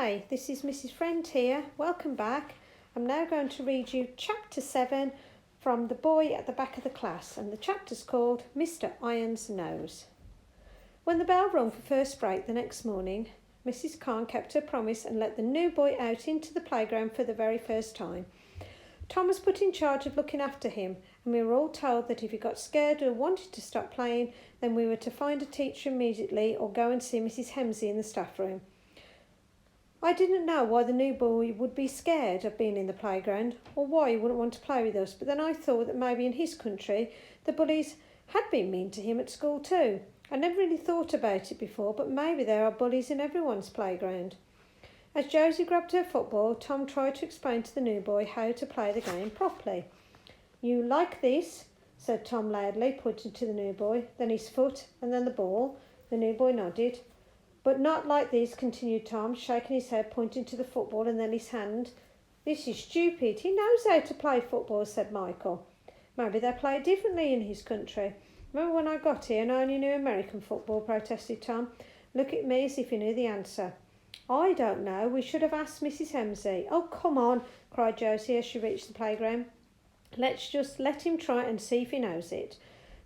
Hi, this is Mrs. Friend here. Welcome back. I'm now going to read you chapter 7 from The Boy at the Back of the Class, and the chapter's called Mr. Iron's Nose. When the bell rung for first break the next morning, Mrs. Khan kept her promise and let the new boy out into the playground for the very first time. Tom was put in charge of looking after him, and we were all told that if he got scared or wanted to stop playing, then we were to find a teacher immediately or go and see Mrs. Hemsey in the staff room. I didn't know why the new boy would be scared of being in the playground or why he wouldn't want to play with us, but then I thought that maybe in his country the bullies had been mean to him at school too. I never really thought about it before, but maybe there are bullies in everyone's playground. As Josie grabbed her football, Tom tried to explain to the new boy how to play the game properly. "You like this," said Tom loudly, pointing to the new boy, then his foot and then the ball. The new boy nodded. "But not like this," continued Tom, shaking his head, pointing to the football and then his hand. "This is stupid. He knows how to play football," said Michael. "Maybe they play it differently in his country. Remember when I got here and I only knew American football," protested Tom. "Look at me as if he knew the answer." "I don't know. We should have asked Mrs. Hemsey." "Oh, come on," cried Josie as she reached the playground. "Let's just let him try and see if he knows it."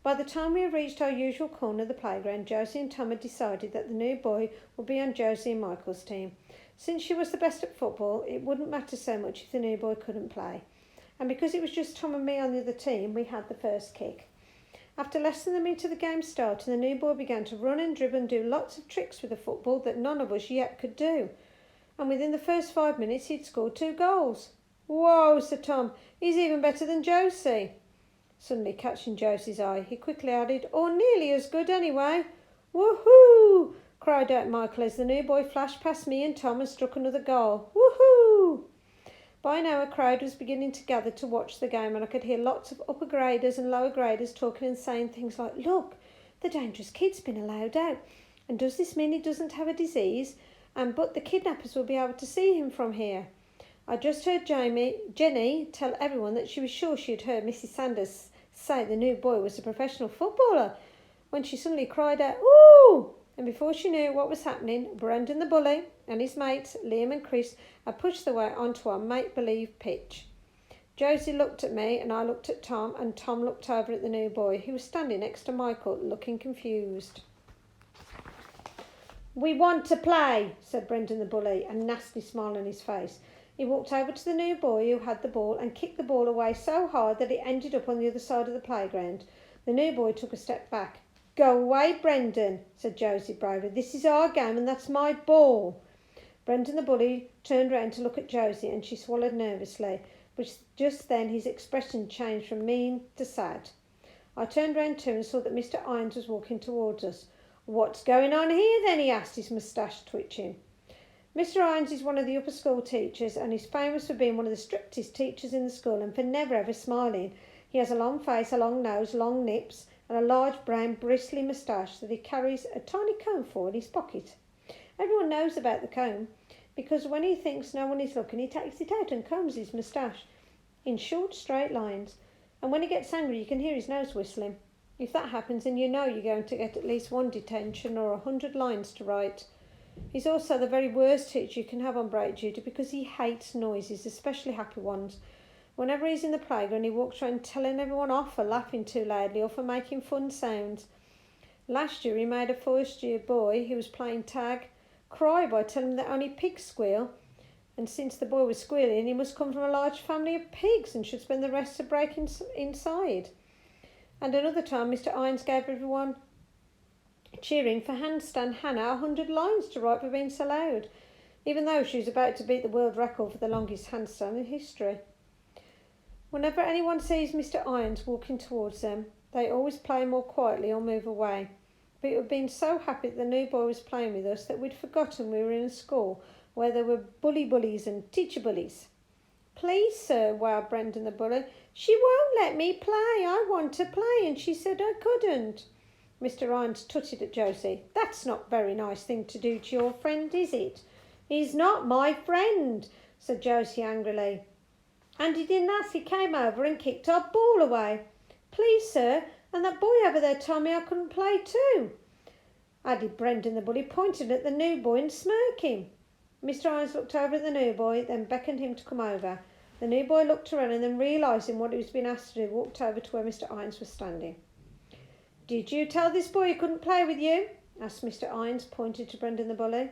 By the time we had reached our usual corner of the playground, Josie and Tom had decided that the new boy would be on Josie and Michael's team. Since she was the best at football, it wouldn't matter so much if the new boy couldn't play. And because it was just Tom and me on the other team, we had the first kick. After less than a minute of the game starting, the new boy began to run and dribble and do lots of tricks with the football that none of us yet could do. And within the first 5 minutes, he'd scored 2 goals. "Whoa," said Tom, "he's even better than Josie." Suddenly catching Josie's eye, he quickly added, "Or nearly as good anyway." "Woohoo!" cried out Michael as the new boy flashed past me and Tom and struck another goal. "Woohoo!" By now a crowd was beginning to gather to watch the game, and I could hear lots of upper graders and lower graders talking and saying things like, "Look, the dangerous kid's been allowed out. And does this mean he doesn't have a disease? But the kidnappers will be able to see him from here." I just heard Jenny tell everyone that she was sure she had heard Mrs. Sanders say the new boy was a professional footballer, when she suddenly cried out, "Ooh!" And before she knew what was happening, Brendan the bully and his mates, Liam and Chris, had pushed their way onto our make-believe pitch. Josie looked at me and I looked at Tom, and Tom looked over at the new boy, who was standing next to Michael, looking confused. "We want to play," said Brendan the bully, a nasty smile on his face. He walked over to the new boy who had the ball and kicked the ball away so hard that it ended up on the other side of the playground. The new boy took a step back. "Go away, Brendan," said Josie bravely. "This is our game and that's my ball." Brendan the bully turned round to look at Josie and she swallowed nervously, but just then his expression changed from mean to sad. I turned round too and saw that Mr. Irons was walking towards us. "What's going on here then?" he asked, his moustache twitching. Mr. Irons is one of the upper school teachers and is famous for being one of the strictest teachers in the school and for never ever smiling. He has a long face, a long nose, long lips and a large brown bristly moustache that he carries a tiny comb for in his pocket. Everyone knows about the comb because when he thinks no one is looking, he takes it out and combs his moustache in short straight lines, and when he gets angry you can hear his nose whistling. If that happens, then you know you're going to get at least 1 detention or 100 lines to write. He's also the very worst teacher you can have on break duty because he hates noises, especially happy ones. Whenever he's in the playground, he walks around telling everyone off for laughing too loudly or for making fun sounds. Last year he made a first-year boy who was playing tag cry by telling him that only pigs squeal, and since the boy was squealing, he must come from a large family of pigs and should spend the rest of break inside. And another time Mr. Irons gave everyone cheering for handstand Hannah 100 lines to write for being so loud, even though she was about to beat the world record for the longest handstand in history. Whenever anyone sees Mr. Irons walking towards them, they always play more quietly or move away. But we had been so happy that the new boy was playing with us that we'd forgotten we were in a school where there were bullies and teacher bullies. "Please, sir," wailed Brendan the bully, "she won't let me play. I want to play and she said I couldn't." Mr. Irons tutted at Josie. "That's not a very nice thing to do to your friend, is it?" "He's not my friend," said Josie angrily. "And he didn't ask. He came over and kicked our ball away." "Please, sir, and that boy over there told me I couldn't play too," added Brendan the bully, pointing at the new boy and smirking. Mr. Irons looked over at the new boy, then beckoned him to come over. The new boy looked around and then, realising what he was being asked to do, walked over to where Mr. Irons was standing. "Did you tell this boy he couldn't play with you?" asked Mr. Irons, pointing to Brendan the bully.